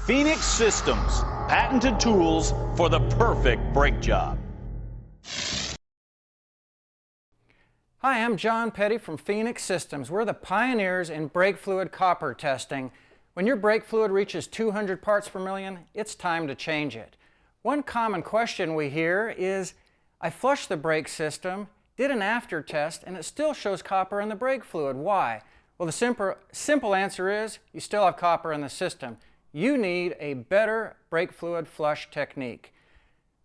Phoenix Systems, patented tools for the perfect brake job. Hi, I'm John Petty from Phoenix Systems. We're the pioneers in brake fluid copper testing. When your brake fluid reaches 200 parts per million, it's time to change it. One common question we hear is, I flushed the brake system, did an after test, and it still shows copper in the brake fluid. Why? Well, the simple answer is you still have copper in the system. You need a better brake fluid flush technique.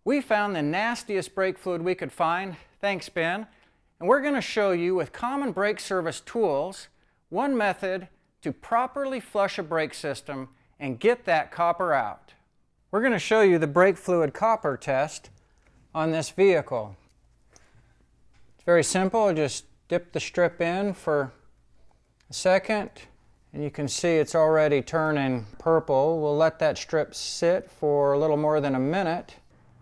We found the nastiest brake fluid we could find, thanks Ben, and we're going to show you with common brake service tools one method to properly flush a brake system and get that copper out. We're going to show you the brake fluid copper test on this vehicle. It's very simple. Just dip the strip in for a second and you can see it's already turning purple. We'll let that strip sit for a little more than a minute.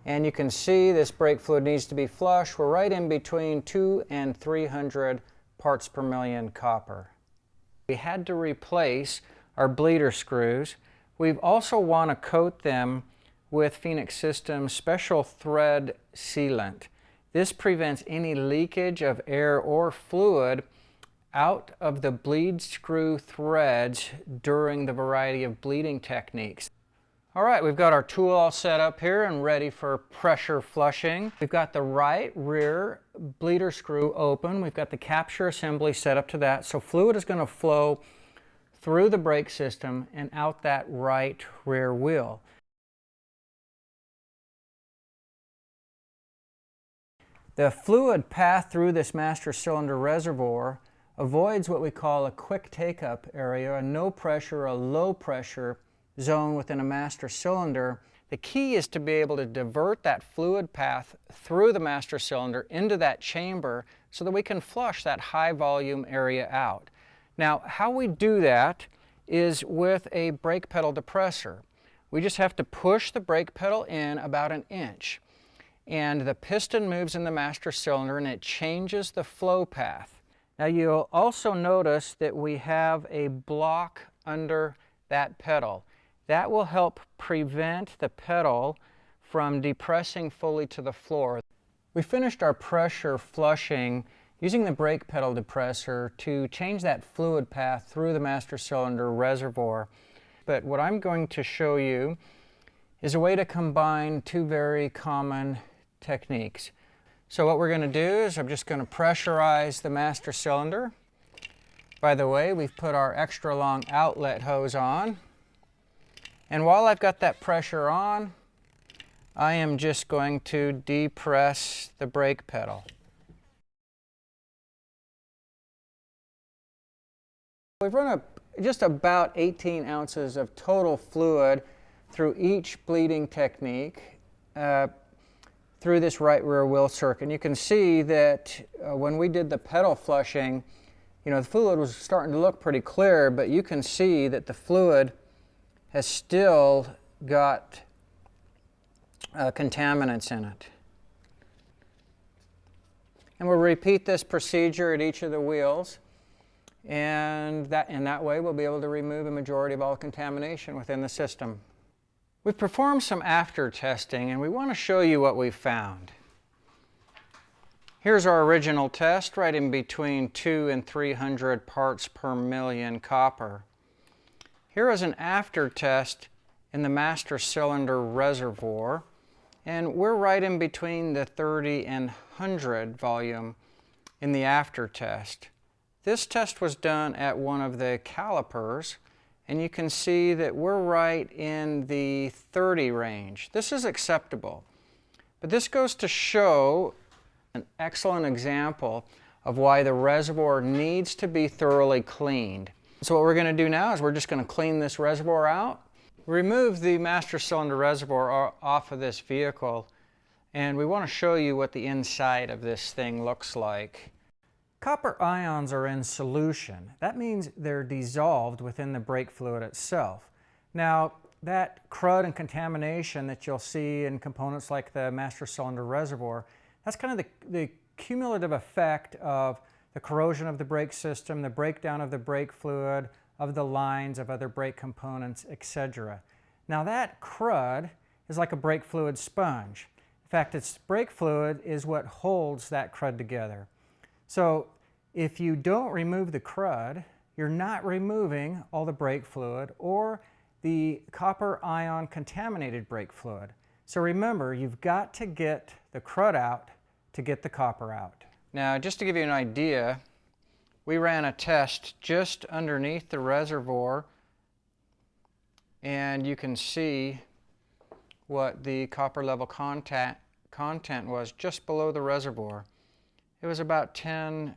And you can see this brake fluid needs to be flushed. We're right in between 200 and 300 parts per million copper. We had to replace our bleeder screws. We also want to coat them with Phoenix Systems special thread sealant. This prevents any leakage of air or fluid out of the bleed screw threads during the variety of bleeding techniques. All right, we've got our tool all set up here and ready for pressure flushing. We've got the right rear bleeder screw open. We've got the capture assembly set up to that. So fluid is going to flow through the brake system and out that right rear wheel. The fluid path through this master cylinder reservoir avoids what we call a quick take-up area, a no pressure, a low pressure zone within a master cylinder. The key is to be able to divert that fluid path through the master cylinder into that chamber so that we can flush that high volume area out. Now, how we do that is with a brake pedal depressor. We just have to push the brake pedal in about an inch, and the piston moves in the master cylinder and it changes the flow path. Now, you'll also notice that we have a block under that pedal. That will help prevent the pedal from depressing fully to the floor. We finished our pressure flushing using the brake pedal depressor to change that fluid path through the master cylinder reservoir. But what I'm going to show you is a way to combine two very common techniques. So what we're going to do is I'm just going to pressurize the master cylinder. By the way, we've put our extra long outlet hose on. And while I've got that pressure on, I am just going to depress the brake pedal. We've run just about 18 ounces of total fluid through each bleeding technique through this right rear wheel circuit. And you can see that when we did the pedal flushing, the fluid was starting to look pretty clear, but you can see that the fluid has still got contaminants in it. And we'll repeat this procedure at each of the wheels, and in that way we'll be able to remove a majority of all contamination within the system. We've performed some after testing and we want to show you what we found. Here's our original test, right in between 200 and 300 parts per million copper. Here is an after test in the master cylinder reservoir, and we're right in between the 30 and 100 volume in the after test. This test was done at one of the calipers, and you can see that we're right in the 30 range. This is acceptable, but this goes to show an excellent example of why the reservoir needs to be thoroughly cleaned. So what we're going to do now is we're just going to clean this reservoir out. Remove the master cylinder reservoir off of this vehicle, and we want to show you what the inside of this thing looks like. Copper ions are in solution. That means they're dissolved within the brake fluid itself. Now, that crud and contamination that you'll see in components like the master cylinder reservoir, that's kind of the cumulative effect of the corrosion of the brake system, the breakdown of the brake fluid, of the lines, of other brake components, etc. Now that crud is like a brake fluid sponge. In fact, its brake fluid is what holds that crud together. So if you don't remove the crud, you're not removing all the brake fluid or the copper ion contaminated brake fluid. So remember, you've got to get the crud out to get the copper out. Now, just to give you an idea, we ran a test just underneath the reservoir, and you can see what the copper level content was just below the reservoir. It was about right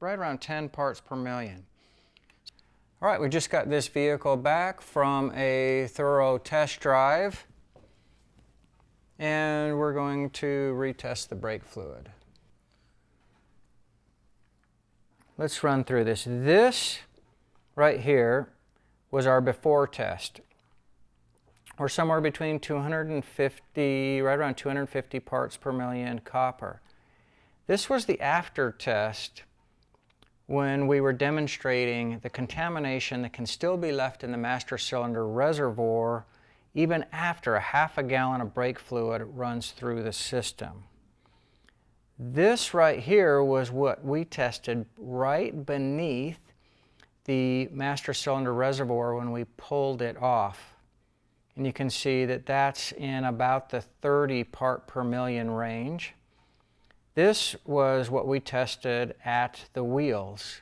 around 10 parts per million. All right, we just got this vehicle back from a thorough test drive, and we're going to retest the brake fluid. Let's run through this. This right here was our before test. We're somewhere between 250, right around 250 parts per million copper. This was the after test when we were demonstrating the contamination that can still be left in the master cylinder reservoir even after a half a gallon of brake fluid runs through the system. This right here was what we tested right beneath the master cylinder reservoir when we pulled it off. And you can see that that's in about the 30 part per million range. This was what we tested at the wheels.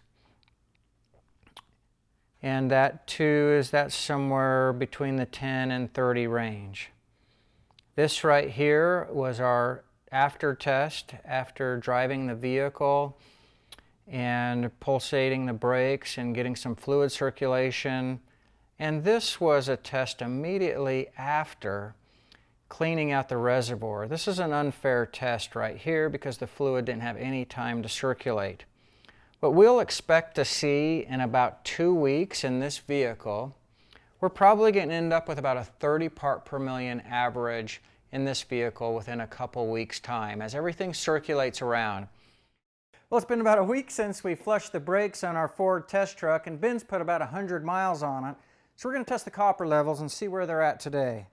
And that too that's somewhere between the 10 and 30 range. This right here was our after test after driving the vehicle and pulsating the brakes and getting some fluid circulation. And this was a test immediately after cleaning out the reservoir. This is an unfair test right here because the fluid didn't have any time to circulate. What we'll expect to see in about 2 weeks in this vehicle, we're probably going to end up with about a 30 part per million average in this vehicle within a couple weeks' time as everything circulates around. Well, it's been about a week since we flushed the brakes on our Ford test truck, and Ben's put about 100 miles on it. So we're going to test the copper levels and see where they're at today.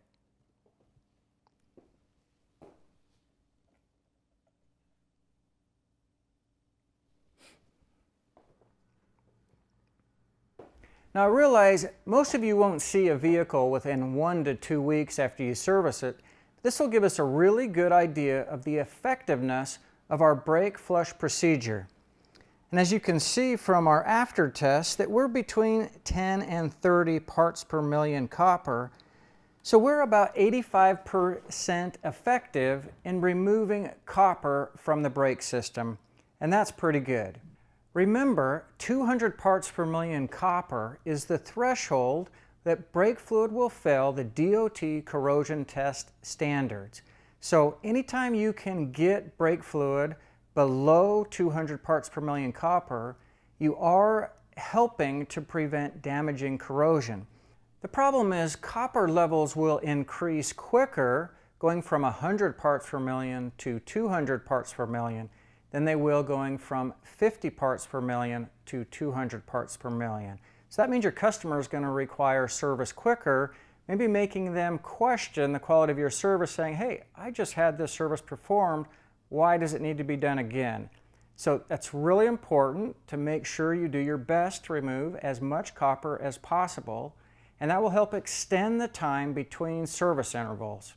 Now I realize most of you won't see a vehicle within 1 to 2 weeks after you service it. This will give us a really good idea of the effectiveness of our brake flush procedure. And as you can see from our after test that we're between 10 and 30 parts per million copper. So we're about 85% effective in removing copper from the brake system, and that's pretty good. Remember, 200 parts per million copper is the threshold that brake fluid will fail the DOT corrosion test standards. So anytime you can get brake fluid below 200 parts per million copper, you are helping to prevent damaging corrosion. The problem is copper levels will increase quicker going from 100 parts per million to 200 parts per million than they will going from 50 parts per million to 200 parts per million. So that means your customer is going to require service quicker, maybe making them question the quality of your service, saying, hey, I just had this service performed, why does it need to be done again? So that's really important to make sure you do your best to remove as much copper as possible, and that will help extend the time between service intervals.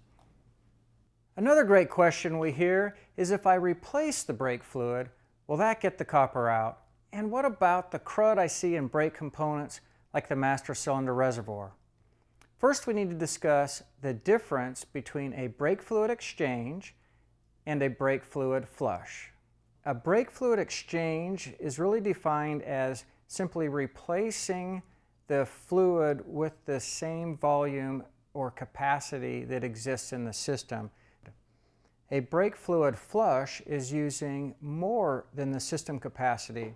Another great question we hear is, if I replace the brake fluid, will that get the copper out? And what about the crud I see in brake components like the master cylinder reservoir? First, we need to discuss the difference between a brake fluid exchange and a brake fluid flush. A brake fluid exchange is really defined as simply replacing the fluid with the same volume or capacity that exists in the system. A brake fluid flush is using more than the system capacity.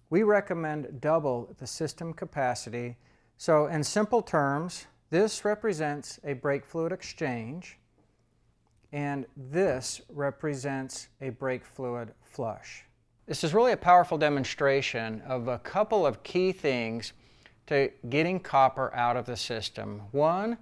We recommend double the system capacity. So in simple terms, this represents a brake fluid exchange, and this represents a brake fluid flush. This is really a powerful demonstration of a couple of key things to getting copper out of the system. One,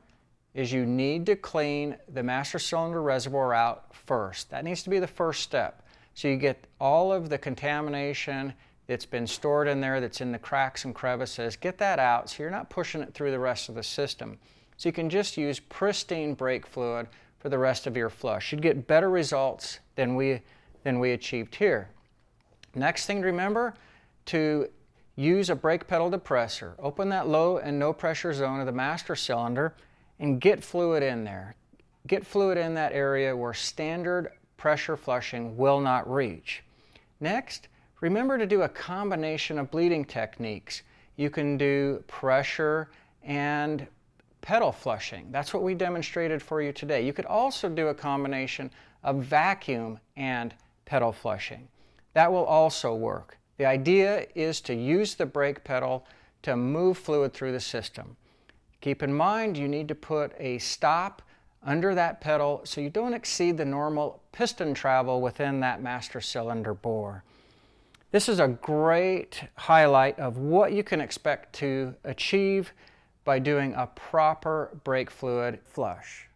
is you need to clean the master cylinder reservoir out first. That needs to be the first step. So you get all of the contamination that's been stored in there, that's in the cracks and crevices, get that out so you're not pushing it through the rest of the system. So you can just use pristine brake fluid for the rest of your flush. You'd get better results than we achieved here. Next thing to remember, to use a brake pedal depressor. Open that low and no pressure zone of the master cylinder and get fluid in there. Get fluid in that area where standard pressure flushing will not reach. Next, remember to do a combination of bleeding techniques. You can do pressure and pedal flushing. That's what we demonstrated for you today. You could also do a combination of vacuum and pedal flushing. That will also work. The idea is to use the brake pedal to move fluid through the system. Keep in mind you need to put a stop under that pedal so you don't exceed the normal piston travel within that master cylinder bore. This is a great highlight of what you can expect to achieve by doing a proper brake fluid flush.